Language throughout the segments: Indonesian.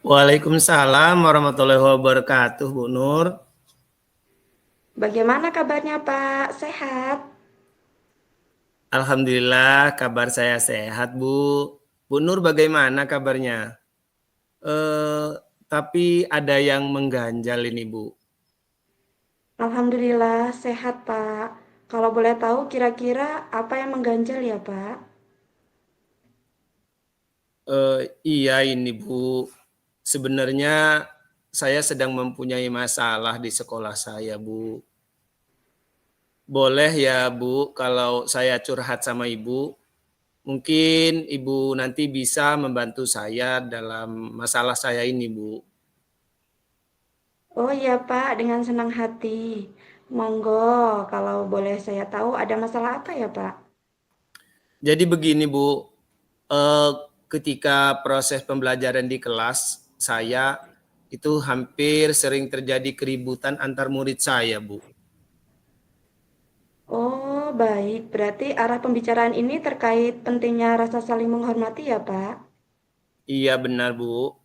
Waalaikumsalam warahmatullahi wabarakatuh, Bu Nur. Bagaimana kabarnya Pak? Sehat? Alhamdulillah kabar saya sehat, Bu. Bu Nur bagaimana kabarnya? Eh, tapi ada yang mengganjal ini, Bu. Alhamdulillah sehat Pak. Kalau boleh tahu kira-kira apa yang mengganjal ya Pak? Iya ini, Bu. Sebenarnya saya sedang mempunyai masalah di sekolah saya, Bu. Boleh ya, Bu, kalau saya curhat sama Ibu? Mungkin Ibu nanti bisa membantu saya dalam masalah saya ini, Bu. Oh iya Pak, dengan senang hati. Monggo, kalau boleh saya tahu ada masalah apa ya Pak? Jadi begini Bu, eh, ketika proses pembelajaran di kelas saya itu hampir sering terjadi keributan antar murid saya, Bu. Oh baik, berarti arah pembicaraan ini terkait pentingnya rasa saling menghormati ya Pak? Iya benar, Bu.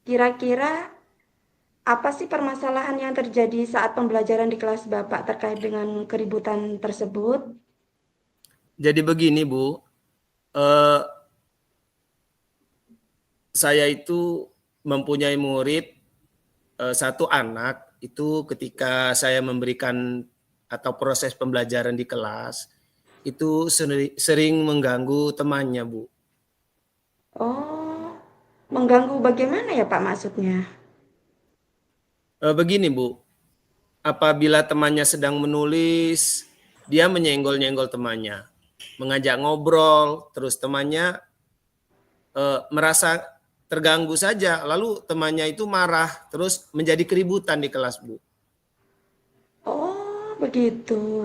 Kira-kira apa sih permasalahan yang terjadi saat pembelajaran di kelas Bapak terkait dengan keributan tersebut? Jadi begini, Bu. Eh, saya itu mempunyai murid satu anak itu ketika saya memberikan atau proses pembelajaran di kelas itu sering mengganggu temannya, Bu. Oh, mengganggu bagaimana ya Pak maksudnya? Begini, Bu. Apabila temannya sedang menulis, dia menyenggol-nyenggol temannya, mengajak ngobrol, terus temannya merasa terganggu saja, lalu temannya itu marah, terus menjadi keributan di kelas, Bu. Oh, begitu.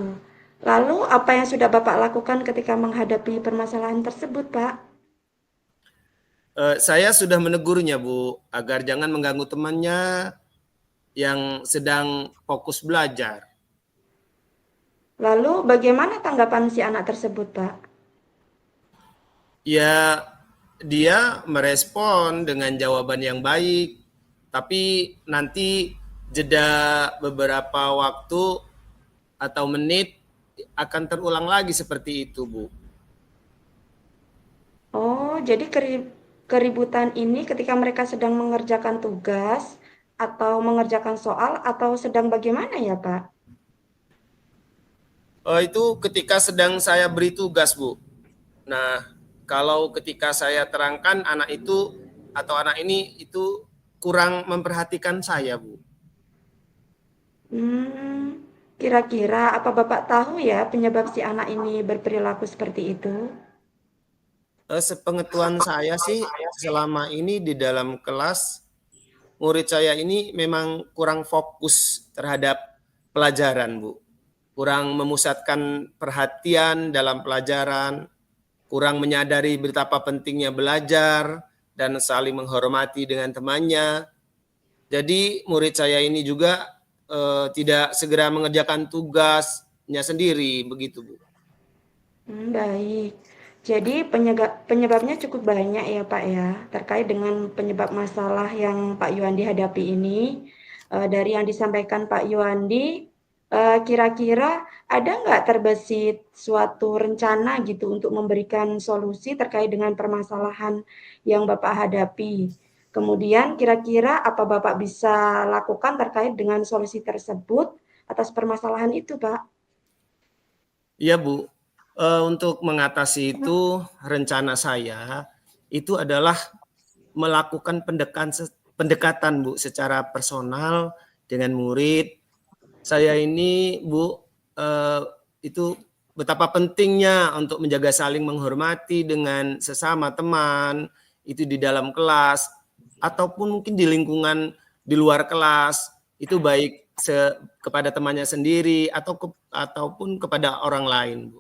Lalu apa yang sudah Bapak lakukan ketika menghadapi permasalahan tersebut, Pak? Saya sudah menegurnya, Bu, agar jangan mengganggu temannya yang sedang fokus belajar. Lalu bagaimana tanggapan si anak tersebut, Pak? Ya, dia merespon dengan jawaban yang baik, tapi nanti jeda beberapa waktu atau menit akan terulang lagi seperti itu, Bu. Oh, jadi keributan ini ketika mereka sedang mengerjakan tugas atau mengerjakan soal atau sedang bagaimana ya, Pak? Itu ketika sedang saya beri tugas, Bu. Nah, kalau ketika saya terangkan anak itu atau anak ini itu kurang memperhatikan saya, Bu. Kira-kira apa Bapak tahu ya penyebab si anak ini berperilaku seperti itu? Sepengetahuan saya sih selama ini di dalam kelas murid saya ini memang kurang fokus terhadap pelajaran, Bu. Kurang memusatkan perhatian dalam pelajaran, kurang menyadari betapa pentingnya belajar dan saling menghormati dengan temannya. Jadi murid saya ini juga tidak segera mengerjakan tugasnya sendiri, begitu, Bu. Baik. Jadi penyebabnya cukup banyak ya Pak ya, terkait dengan penyebab masalah yang Pak Yuandi hadapi ini. Dari yang disampaikan Pak Yuandi, kira-kira ada nggak terbesit suatu rencana gitu untuk memberikan solusi terkait dengan permasalahan yang Bapak hadapi? Kemudian kira-kira apa Bapak bisa lakukan terkait dengan solusi tersebut atas permasalahan itu, Pak? Iya, Bu. Untuk mengatasi itu rencana saya itu adalah melakukan pendekatan, Bu, secara personal dengan murid. Saya ini, Bu, eh, itu betapa pentingnya untuk menjaga saling menghormati dengan sesama teman, itu di dalam kelas, ataupun mungkin di lingkungan di luar kelas, itu baik kepada temannya sendiri ataupun kepada orang lain, Bu.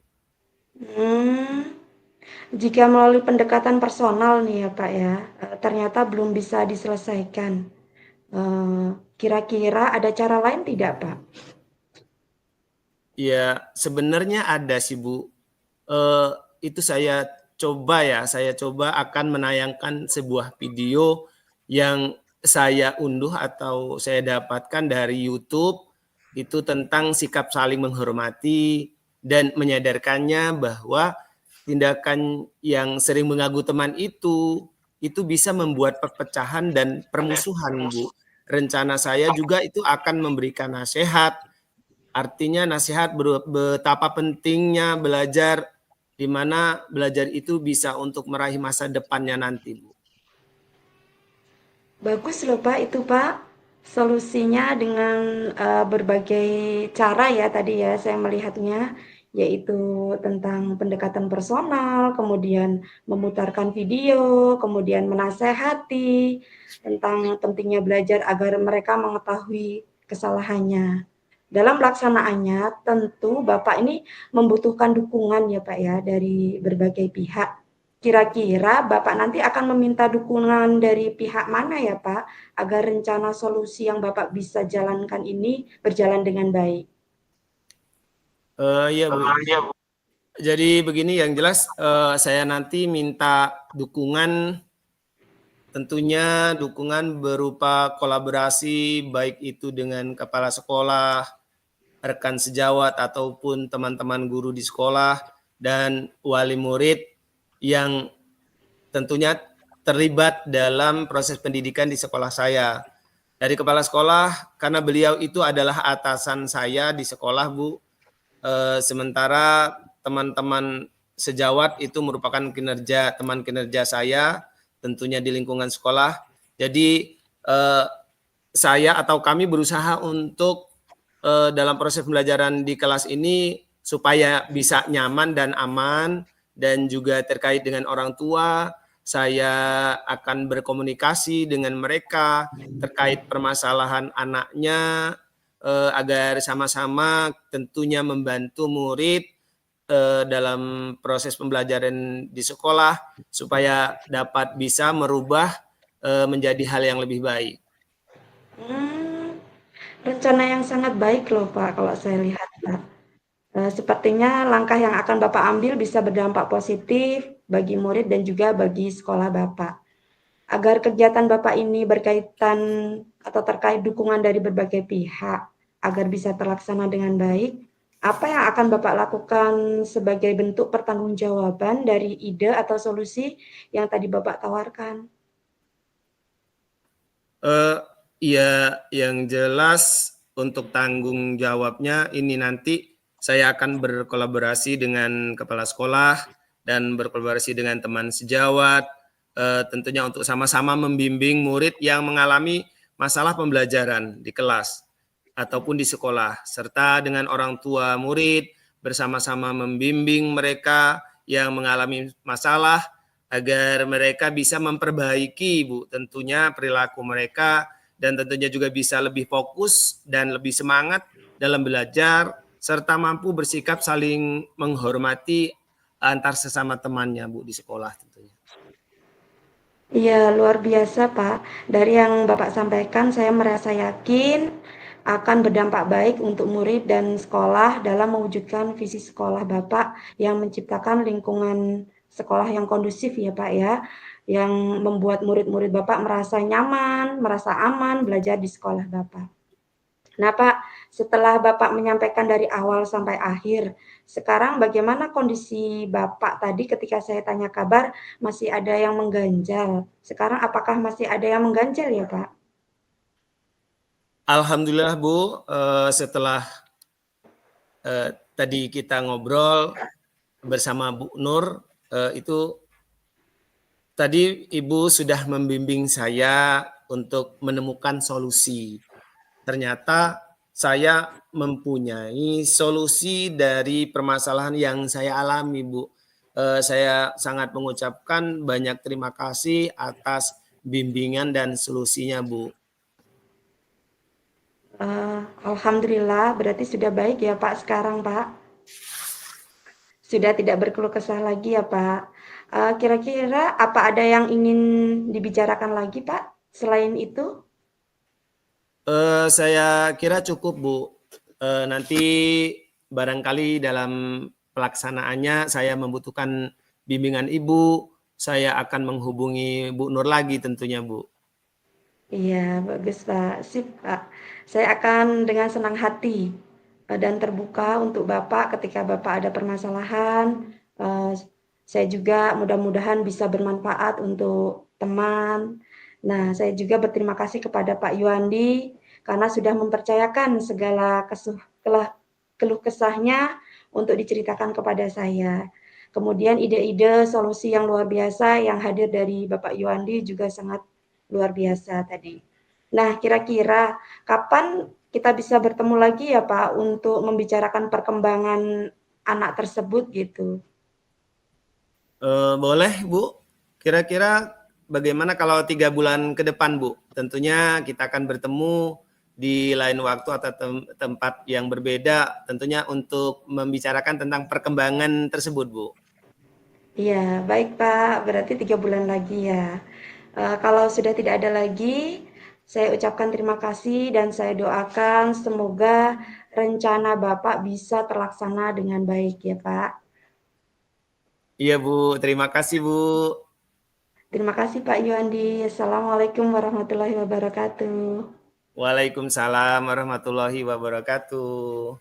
Hmm. Jika melalui pendekatan personal nih ya Pak ya, ternyata belum bisa diselesaikan. Kira-kira ada cara lain tidak Pak? Ya, sebenarnya ada sih, Bu. Eh, itu saya coba akan menayangkan sebuah video yang saya unduh atau saya dapatkan dari YouTube itu tentang sikap saling menghormati dan menyadarkannya bahwa tindakan yang sering mengganggu teman itu bisa membuat perpecahan dan permusuhan, Bu. Rencana saya juga itu akan memberikan nasihat, artinya nasihat betapa pentingnya belajar, di mana belajar itu bisa untuk meraih masa depannya nanti, Bu. Bagus loh Pak itu Pak. Solusinya dengan berbagai cara ya tadi ya saya melihatnya, yaitu tentang pendekatan personal, kemudian memutarkan video, kemudian menasehati tentang pentingnya belajar agar mereka mengetahui kesalahannya. Dalam pelaksanaannya tentu Bapak ini membutuhkan dukungan ya Pak ya dari berbagai pihak. Kira-kira Bapak nanti akan meminta dukungan dari pihak mana ya Pak, agar rencana solusi yang Bapak bisa jalankan ini berjalan dengan baik? Iya, Bu. Jadi begini, yang jelas saya nanti minta dukungan, tentunya dukungan berupa kolaborasi baik itu dengan kepala sekolah, rekan sejawat ataupun teman-teman guru di sekolah dan wali murid yang tentunya terlibat dalam proses pendidikan di sekolah saya. Dari kepala sekolah, karena beliau itu adalah atasan saya di sekolah, Bu. Sementara teman-teman sejawat itu merupakan teman kinerja saya, tentunya di lingkungan sekolah. Jadi saya atau kami berusaha untuk dalam proses pembelajaran di kelas ini supaya bisa nyaman dan aman, dan juga terkait dengan orang tua, saya akan berkomunikasi dengan mereka terkait permasalahan anaknya, agar sama-sama tentunya membantu murid dalam proses pembelajaran di sekolah supaya dapat bisa merubah menjadi hal yang lebih baik. Hmm, rencana yang sangat baik loh Pak kalau saya lihat Pak. Sepertinya langkah yang akan Bapak ambil bisa berdampak positif bagi murid dan juga bagi sekolah Bapak. Agar kegiatan Bapak ini berkaitan atau terkait dukungan dari berbagai pihak, agar bisa terlaksana dengan baik, apa yang akan Bapak lakukan sebagai bentuk pertanggungjawaban dari ide atau solusi yang tadi Bapak tawarkan? Eh, ya, yang jelas untuk tanggung jawabnya ini nanti saya akan berkolaborasi dengan kepala sekolah dan berkolaborasi dengan teman sejawat, tentunya untuk sama-sama membimbing murid yang mengalami masalah pembelajaran di kelas ataupun di sekolah, serta dengan orang tua murid bersama-sama membimbing mereka yang mengalami masalah agar mereka bisa memperbaiki, Bu, tentunya perilaku mereka, dan tentunya juga bisa lebih fokus dan lebih semangat dalam belajar serta mampu bersikap saling menghormati antar sesama temannya, Bu, di sekolah tentunya. Iya, luar biasa, Pak. Dari yang Bapak sampaikan, saya merasa yakin akan berdampak baik untuk murid dan sekolah dalam mewujudkan visi sekolah Bapak yang menciptakan lingkungan sekolah yang kondusif ya, Pak ya, yang membuat murid-murid Bapak merasa nyaman, merasa aman belajar di sekolah Bapak. Nah, Pak, setelah Bapak menyampaikan dari awal sampai akhir, sekarang bagaimana kondisi Bapak tadi ketika saya tanya kabar masih ada yang mengganjal. Sekarang apakah masih ada yang mengganjal ya, Pak? Alhamdulillah, Bu, setelah tadi kita ngobrol bersama Bu Nur, itu tadi Ibu sudah membimbing saya untuk menemukan solusi. Ternyata saya mempunyai solusi dari permasalahan yang saya alami, Bu. Saya sangat mengucapkan banyak terima kasih atas bimbingan dan solusinya, Bu. Alhamdulillah, berarti sudah baik ya, Pak, sekarang, Pak. Sudah tidak berkeluh kesah lagi ya, Pak. Kira-kira apa ada yang ingin dibicarakan lagi, Pak, selain itu? Saya kira cukup, Bu. Nanti barangkali dalam pelaksanaannya saya membutuhkan bimbingan Ibu, saya akan menghubungi Bu Nur lagi tentunya, Bu. Iya, bagus Pak. Sip Pak. Saya akan dengan senang hati dan terbuka untuk Bapak ketika Bapak ada permasalahan. Saya juga mudah-mudahan bisa bermanfaat untuk teman. Nah, saya juga berterima kasih kepada Pak Yuandi karena sudah mempercayakan segala keluh kesahnya untuk diceritakan kepada saya. Kemudian ide-ide solusi yang luar biasa yang hadir dari Bapak Yuandi juga sangat luar biasa tadi. Nah, kira-kira kapan kita bisa bertemu lagi ya Pak untuk membicarakan perkembangan anak tersebut gitu? Boleh Bu, kira-kira bagaimana kalau 3 bulan ke depan Bu? Tentunya kita akan bertemu di lain waktu atau tempat yang berbeda, tentunya untuk membicarakan tentang perkembangan tersebut Bu. Iya, baik Pak, berarti 3 bulan lagi ya. Kalau sudah tidak ada lagi, saya ucapkan terima kasih dan saya doakan semoga rencana Bapak bisa terlaksana dengan baik ya Pak. Iya Bu, terima kasih Bu. Terima kasih Pak Yuandi. Assalamualaikum warahmatullahi wabarakatuh. Waalaikumsalam warahmatullahi wabarakatuh.